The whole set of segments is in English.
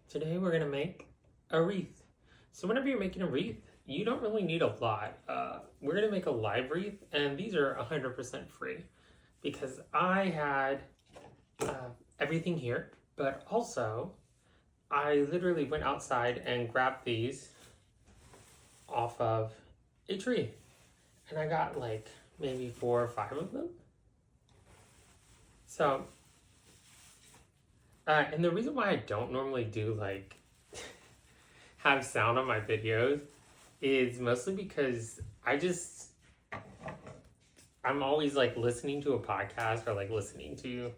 Today we're going to make a wreath. So whenever you're making a wreath, you don't really need a lot. We're going to make a live wreath, and these are 100% free because I had everything here, but also I literally went outside and grabbed these off of a tree, and I got like maybe 4 or 5 of them. So, and the reason why I don't normally do like have sound on my videos is mostly because I'm always like listening to a podcast or like listening to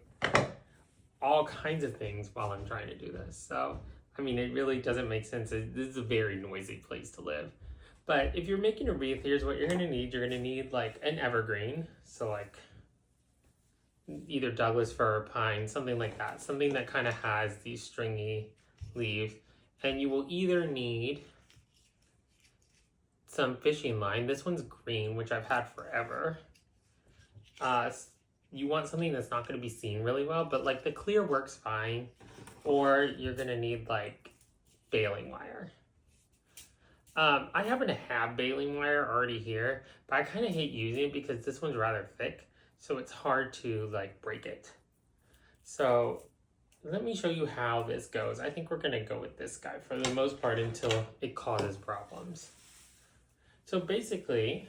all kinds of things while I'm trying to do this. So, I mean, it really doesn't make sense. This is a very noisy place to live. But if you're making a wreath, here's what you're going to need. You're going to need like an evergreen. So like either Douglas fir or pine, something like that. Something that kind of has these stringy leaves. And you will either need some fishing line. This one's green, which I've had forever. You want something that's not going to be seen really well, but like the clear works fine. Or you're going to need like baling wire. I happen to have baling wire already here, but I kind of hate using it because this one's rather thick, so it's hard to like break it. So let me show you how this goes. I think we're going to go with this guy for the most part until it causes problems. So basically,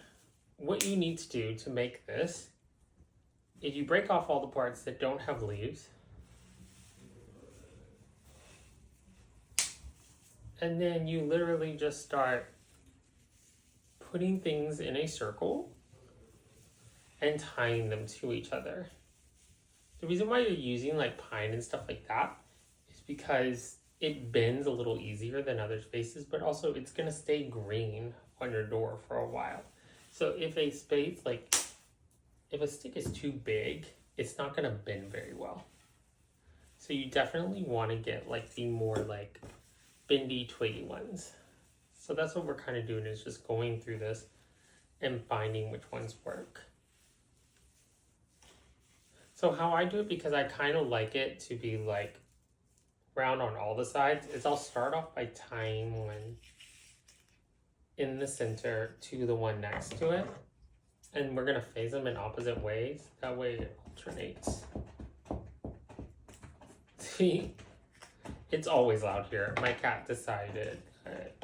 what you need to do to make this is you break off all the parts that don't have leaves. And then you literally just start putting things in a circle and tying them to each other. The reason why you're using like pine and stuff like that is because it bends a little easier than other spaces, but also it's gonna stay green on your door for a while. So if a space, like if a stick is too big, it's not gonna bend very well. So you definitely wanna get like the more like bendy, twiggy ones. So that's what we're kind of doing, is just going through this and finding which ones work. So how I do it, because I kind of like it to be like round on all the sides, is I'll start off by tying one in the center to the one next to it. And we're going to phase them in opposite ways. That way it alternates. See? It's always loud here. My cat decided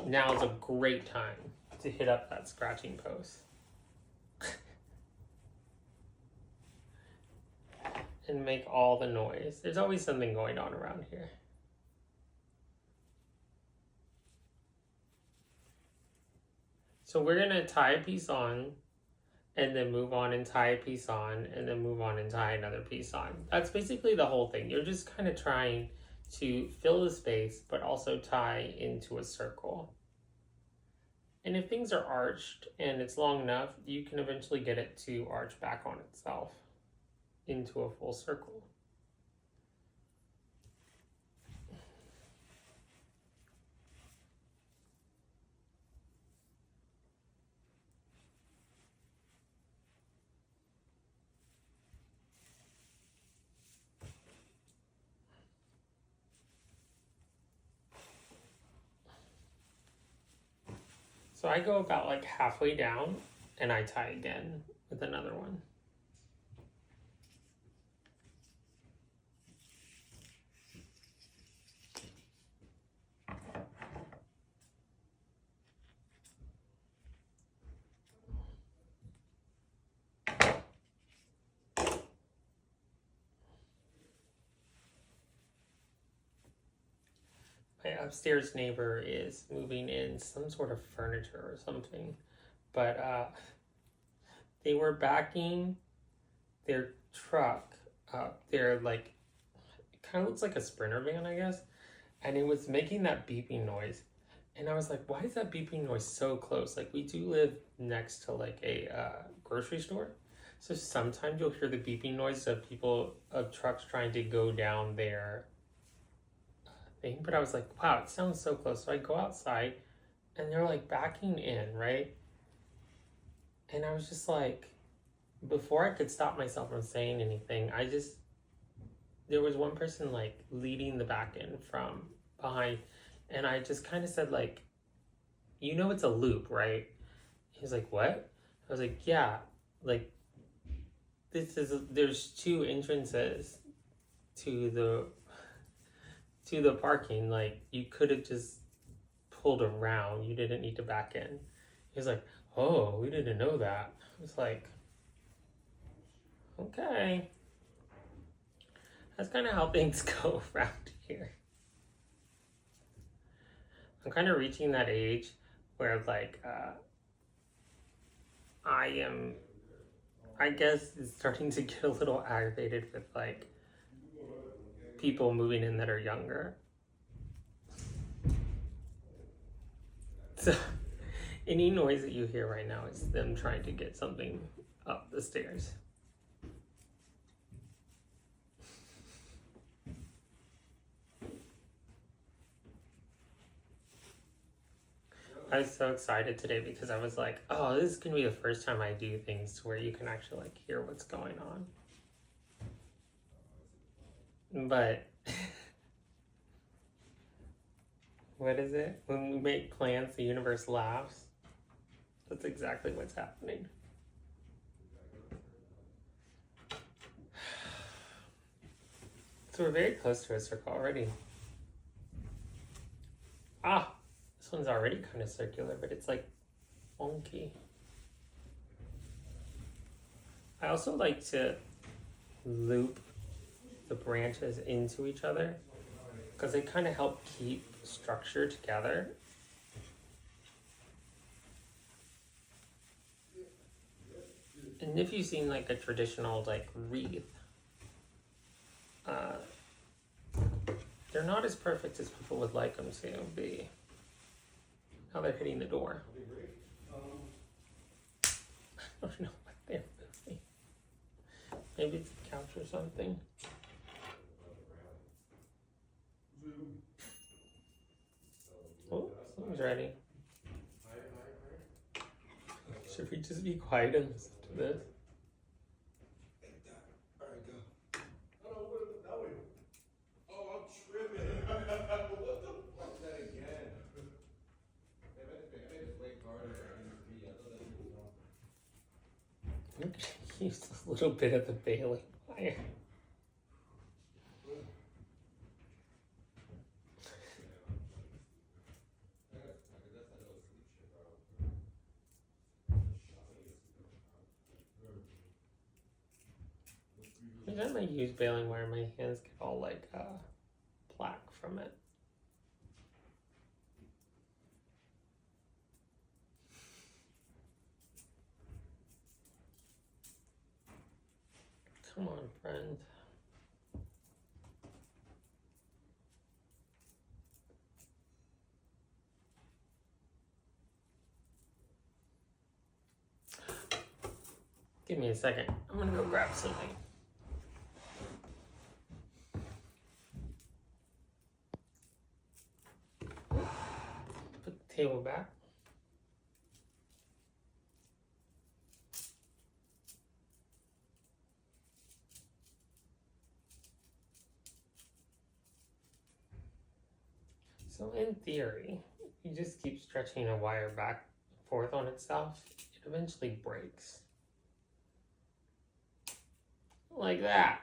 now's a great time to hit up that scratching post. And make all the noise. There's always something going on around here. So we're going to tie a piece on, and then move on and tie a piece on, and then move on and tie another piece on. That's basically the whole thing. You're just kind of trying to fill the space, but also tie into a circle. And if things are arched and it's long enough, you can eventually get it to arch back on itself into a full circle. So I go about like halfway down and I tie again with another one. My upstairs neighbor is moving in some sort of furniture or something, but they were backing their truck up. They're like, it kind of looks like a Sprinter van, I guess, and it was making that beeping noise. And I was like, why is that beeping noise so close? Like, we do live next to like a grocery store, so sometimes you'll hear the beeping noise of trucks trying to go down their thing. But I was like, wow, it sounds so close. So I go outside and they're like backing in, right? And I was just like, before I could stop myself from saying anything, there was one person like leading the back end from behind, and I just kind of said like, you know, it's a loop, right? He was like, what? I was like, yeah, like there's two entrances to the parking. Like you could have just pulled around. You didn't need to back in. He was like, oh, we didn't know that. I was like, okay. That's kind of how things go around here. I'm kind of reaching that age where like I guess it's starting to get a little aggravated with like people moving in that are younger. So any noise that you hear right now is them trying to get something up the stairs. I was so excited today because I was like, oh, this is going to be the first time I do things to where you can actually like hear what's going on. But what is it? When we make plans, the universe laughs. That's exactly what's happening. So we're very close to a circle already. Ah, this one's already kind of circular, but it's like wonky. I also like to loop the branches into each other because they kind of help keep structure together. And if you've seen like a traditional like wreath, they're not as perfect as people would like them to be. Now they're hitting the door. I don't know what they're moving. Maybe it's a couch or something. Oh, someone's ready. Should we just be quiet and listen to this? Alright, go. Oh, no, wait. Oh, I'm tripping. What the fuck is that again? I made this way harder. I thought that was wrong. I'm gonna use a little bit of the baling wire. Every time I use baling wire, my hands get all like plaque from it. Come on, friend. Give me a second. I'm gonna go grab something. Put the table back. So in theory, if you just keep stretching a wire back and forth on itself, it eventually breaks. Like that.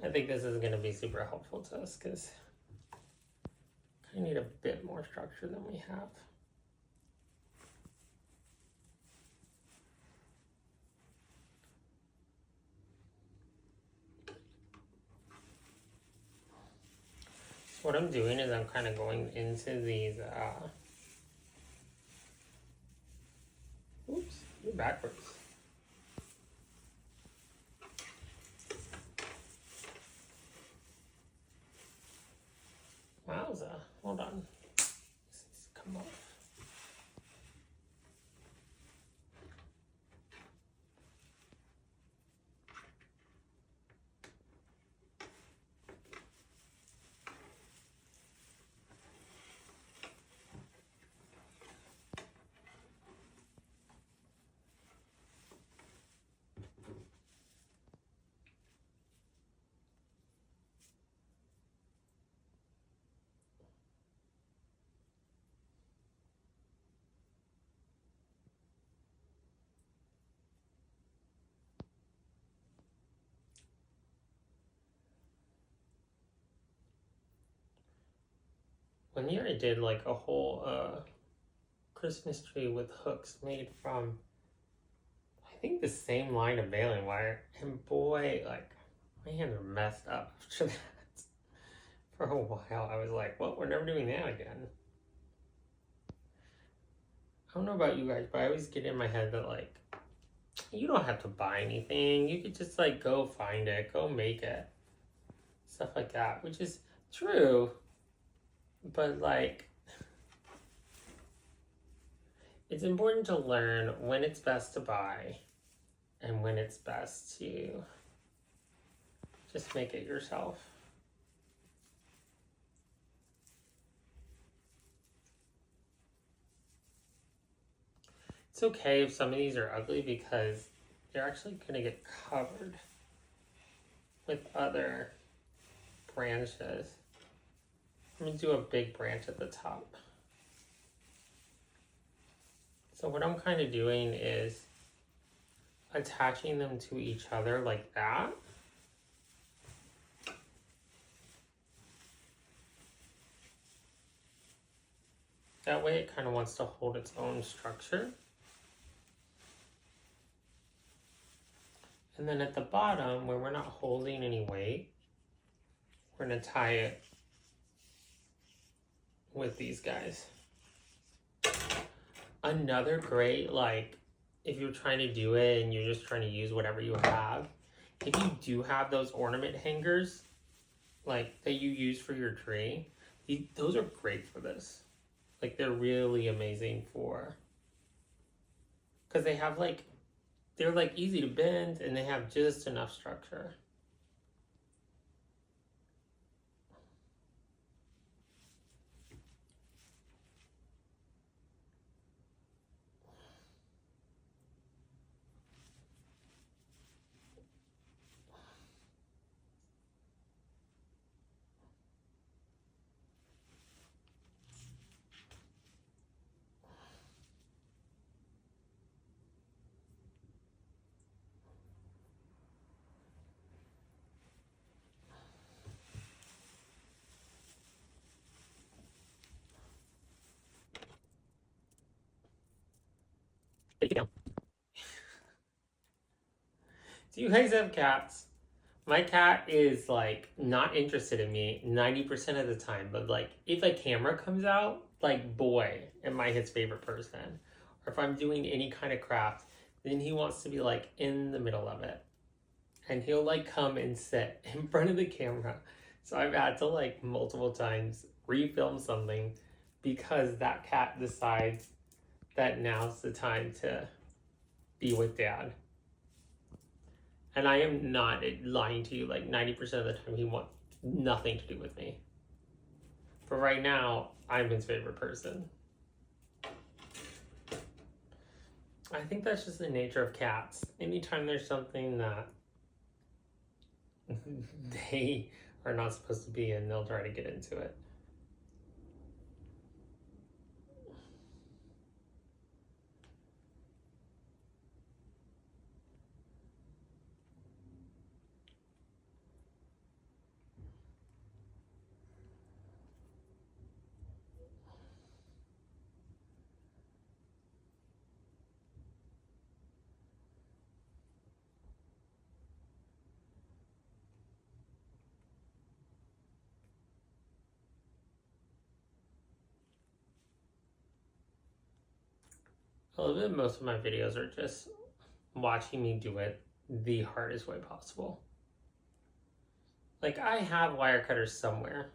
I think this is going to be super helpful to us because I need a bit more structure than we have. So what I'm doing is I'm kind of going into these, oops, you're backwards. Wowza, hold on. This needs to come off. one year I did like a whole Christmas tree with hooks made from, I think, the same line of baling wire. And boy, like, my hands are messed up after that. For a while, I was like, well, we're never doing that again. I don't know about you guys, but I always get in my head that, like, you don't have to buy anything. You could just, like, go find it, go make it. Stuff like that, which is true. But, like, it's important to learn when it's best to buy and when it's best to just make it yourself. It's okay if some of these are ugly because they're actually going to get covered with other branches. I'm going to do a big branch at the top. So what I'm kind of doing is attaching them to each other like that. That way it kind of wants to hold its own structure. And then at the bottom, where we're not holding any weight, we're going to tie it with these guys. Another great, like, if you're trying to do it and you're just trying to use whatever you have, if you do have those ornament hangers, like, that you use for your tree, those are great for this. Like, they're really amazing for, because they have, like, they're, like, easy to bend and they have just enough structure. Take it down. Do you guys have cats? My cat is, like, not interested in me 90% of the time, but, like, if a camera comes out, like, boy, am I his favorite person. Or if I'm doing any kind of craft, then he wants to be, like, in the middle of it. And he'll, like, come and sit in front of the camera. So I've had to, like, multiple times refilm something because that cat decides that now's the time to be with dad. And I am not lying to you, like 90% of the time he wants nothing to do with me. But right now, I'm his favorite person. I think that's just the nature of cats. Anytime there's something that they are not supposed to be in, they'll try to get into it. I love that most of my videos are just watching me do it the hardest way possible. Like, I have wire cutters somewhere.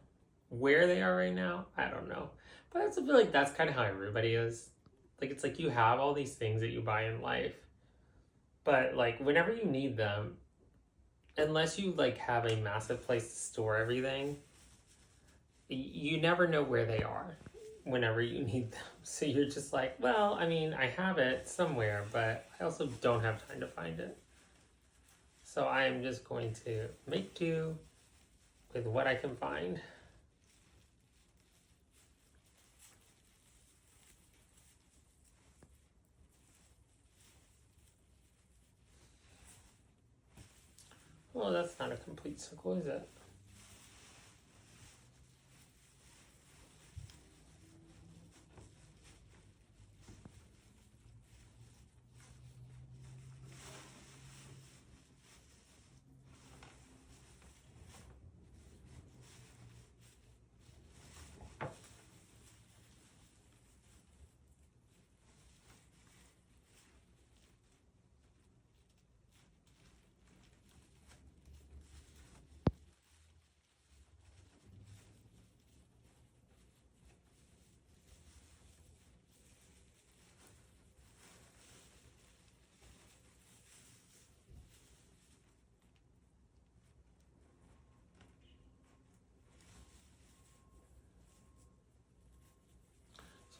Where they are right now, I don't know. But I also feel like that's kind of how everybody is. Like, it's like you have all these things that you buy in life. But, like, whenever you need them, unless you, like, have a massive place to store everything, you never know where they are whenever you need them. So you're just like, well, I mean, I have it somewhere, but I also don't have time to find it. So I am just going to make do with what I can find. Well, that's not a complete circle, is it?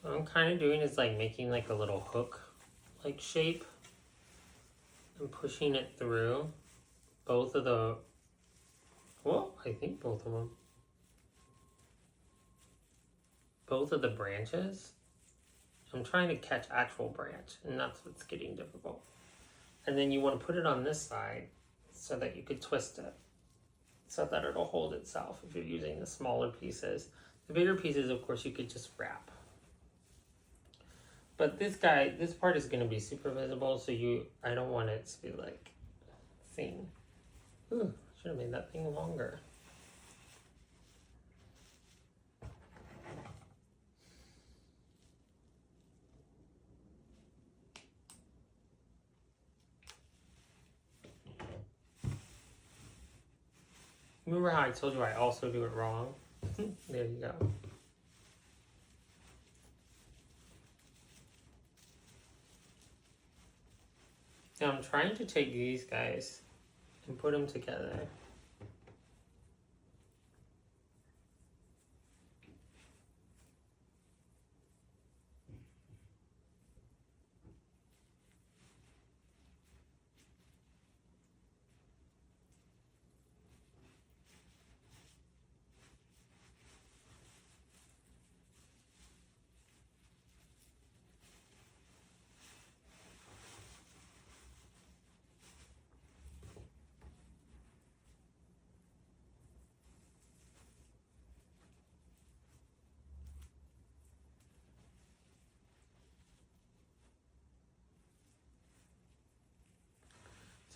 What I'm kind of doing is like making like a little hook like shape and pushing it through both of the, well, I think both of them. Both of the branches. I'm trying to catch actual branch, and that's what's getting difficult. And then you want to put it on this side so that you could twist it so that it'll hold itself if you're using the smaller pieces. The bigger pieces, of course, you could just wrap. But this part is going to be super visible, so I don't want it to be like seen. Ooh, should have made that thing longer. Remember how I told you I also do it wrong? There you go. Now I'm trying to take these guys and put them together.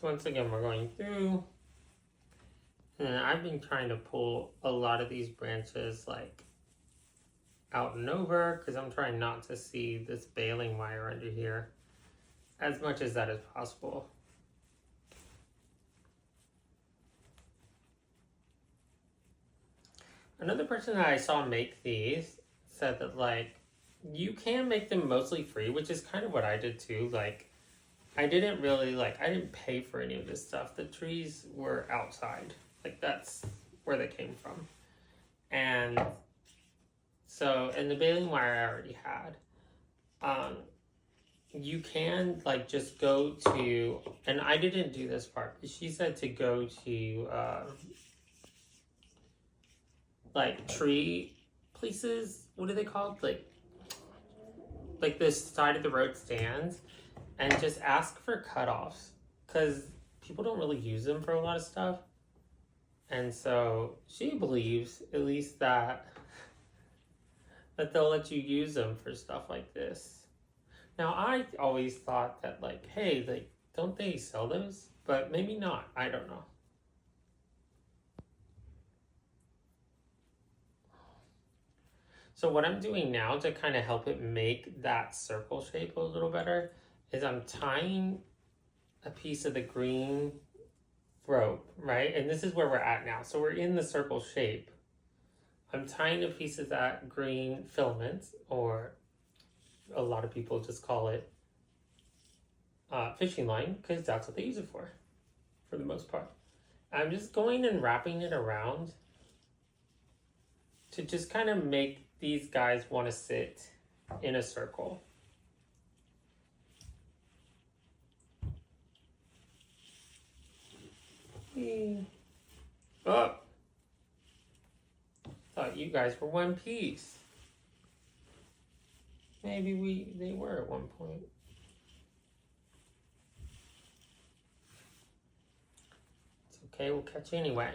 So once again, we're going through, and I've been trying to pull a lot of these branches like out and over because I'm trying not to see this baling wire under here as much as that is possible. Another person that I saw make these said that like you can make them mostly free, which is kind of what I did too. Like I didn't pay for any of this stuff. The trees were outside. Like that's where they came from. And so, and the baling wire I already had. You can like just go to, and I didn't do this part. She said to go to like tree places. What are they called? Like this side of the road stands. And just ask for cutoffs, because people don't really use them for a lot of stuff. And so she believes, at least, that they'll let you use them for stuff like this. Now, I always thought that, like, hey, like, don't they sell those? But maybe not. I don't know. So what I'm doing now to kind of help it make that circle shape a little better is I'm tying a piece of the green rope, right? And this is where we're at now. So we're in the circle shape. I'm tying a piece of that green filament, or a lot of people just call it fishing line, because that's what they use it for the most part. I'm just going and wrapping it around to just kind of make these guys want to sit in a circle. Oh, thought you guys were one piece. Maybe they were at one point. It's okay, we'll catch you anyway.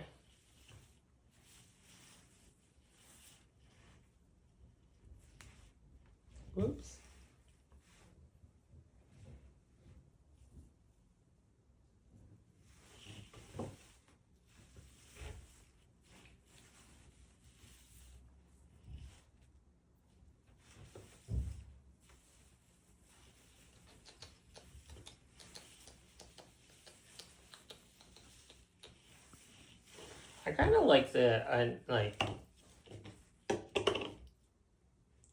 Whoops. I kind of like the,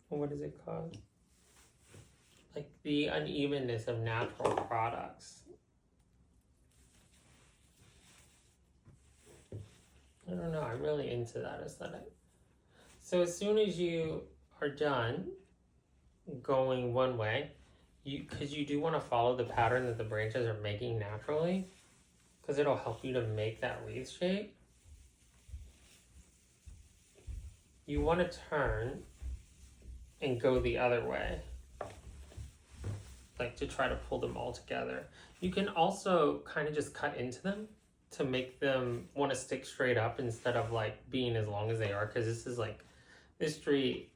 what is it called? Like the unevenness of natural products. I don't know, I'm really into that aesthetic. So as soon as you are done, going one way, because you do want to follow the pattern that the branches are making naturally, because it'll help you to make that wreath shape. You want to turn and go the other way, like to try to pull them all together. You can also kind of just cut into them to make them want to stick straight up instead of like being as long as they are, because this is like, this tree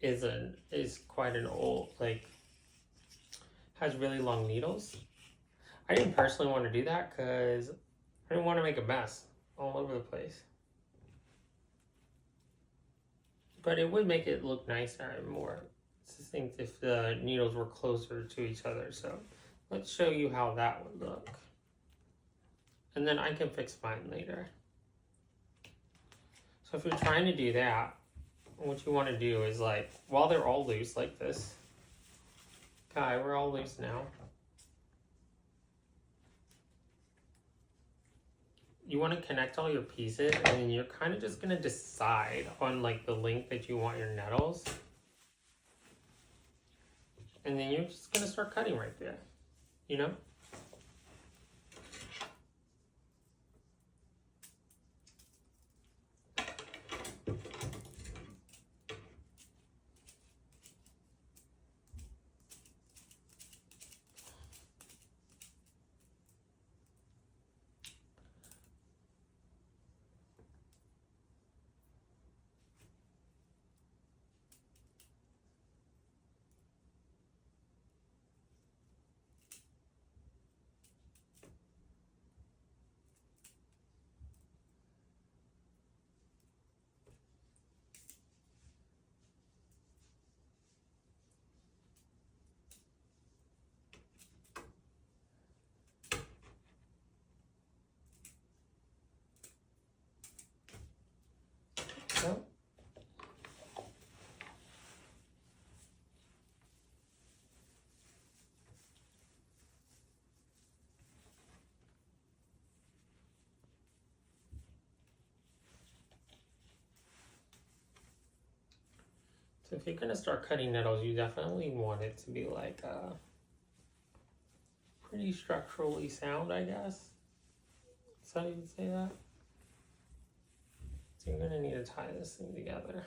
is quite an old, like, has really long needles. I didn't personally want to do that because I didn't want to make a mess all over the place. But it would make it look nicer and more succinct if the needles were closer to each other. So let's show you how that would look. And then I can fix mine later. So if you're trying to do that, what you want to do is, like, while they're all loose like this, Kai, we're all loose now. You want to connect all your pieces, and then you're kind of just going to decide on like the length that you want your nettles. And then you're just going to start cutting right there, you know? So, so if you're going to start cutting nettles, you definitely want it to be like pretty structurally sound, I guess. That's how you would say that. So you're going to need to tie this thing together.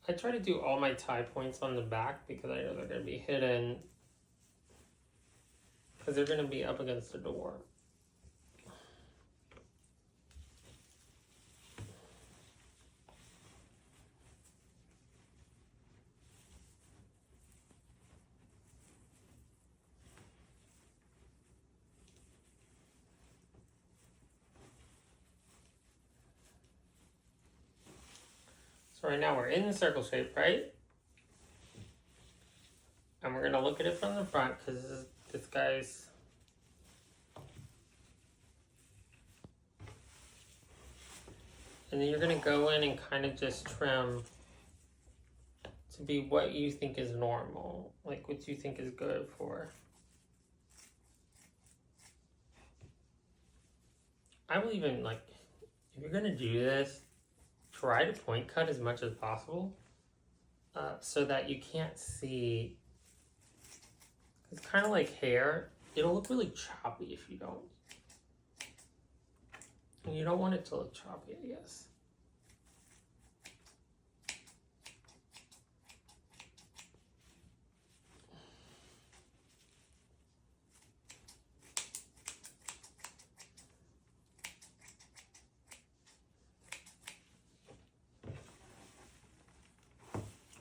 I try to do all my tie points on the back because I know they're going to be hidden, because they're going to be up against the door. So right now we're in the circle shape, right? And we're going to look at it from the front because this guy's... And then you're going to go in and kind of just trim to be what you think is normal, like what you think is good for. I will even, like, if you're going to do this, try to point cut as much as possible so that you can't see. It's kind of like hair. It'll look really choppy if you don't. And you don't want it to look choppy, I guess.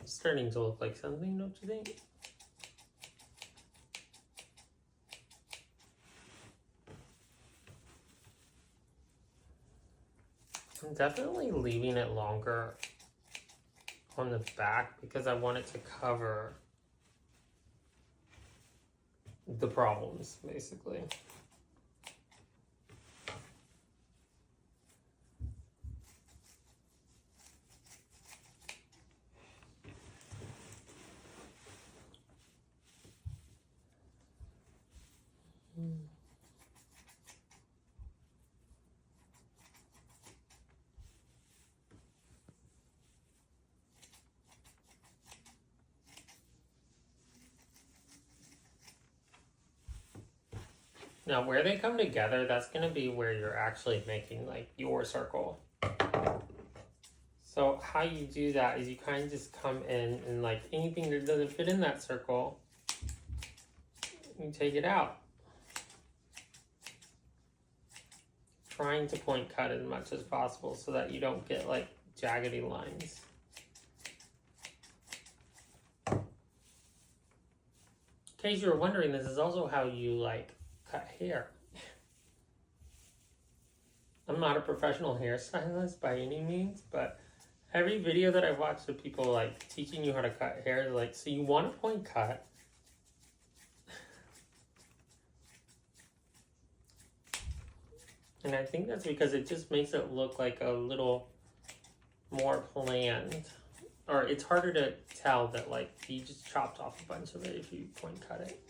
It's starting to look like something, don't you think? I'm definitely leaving it longer on the back because I want it to cover the problems, basically. Now, where they come together, that's going to be where you're actually making like your circle. So how you do that is you kind of just come in and like anything that doesn't fit in that circle, you take it out. Trying to point cut as much as possible so that you don't get like jaggedy lines. In case you were wondering, this is also how you like cut hair. I'm not a professional hairstylist by any means, but every video that I've watched of people like teaching you how to cut hair, like, so you want a point cut. And I think that's because it just makes it look like a little more planned. Or it's harder to tell that like you just chopped off a bunch of it if you point cut it.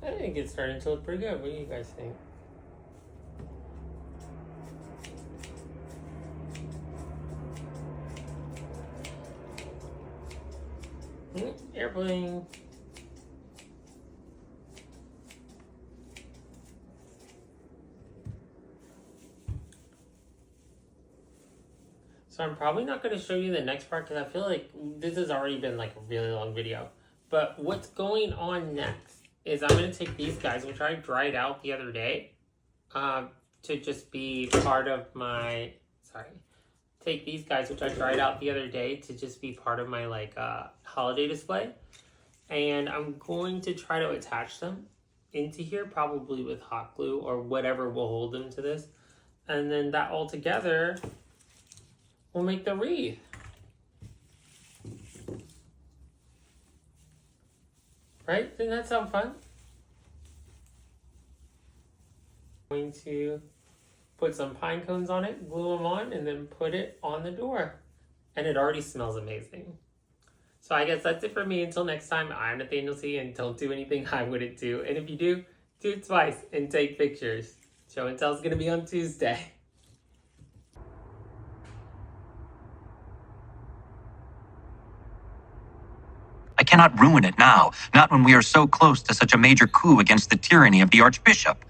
I think it's starting to look pretty good. What do you guys think? Airplane. So I'm probably not going to show you the next part because I feel like this has already been like a really long video. But what's going on next is I'm going to take these guys, which I dried out the other day, to just be part of my, take these guys, which I dried out the other day to just be part of my like holiday display. And I'm going to try to attach them into here, probably with hot glue or whatever will hold them to this. And then that all together will make the wreath. Right? Doesn't that sound fun? I'm going to put some pine cones on it, glue them on, and then put it on the door. And it already smells amazing. So I guess that's it for me. Until next time, I'm Nathaniel C. And don't do anything I wouldn't do. And if you do it twice and take pictures. Show and tell is going to be on Tuesday. I cannot ruin it now, not when we are so close to such a major coup against the tyranny of the Archbishop.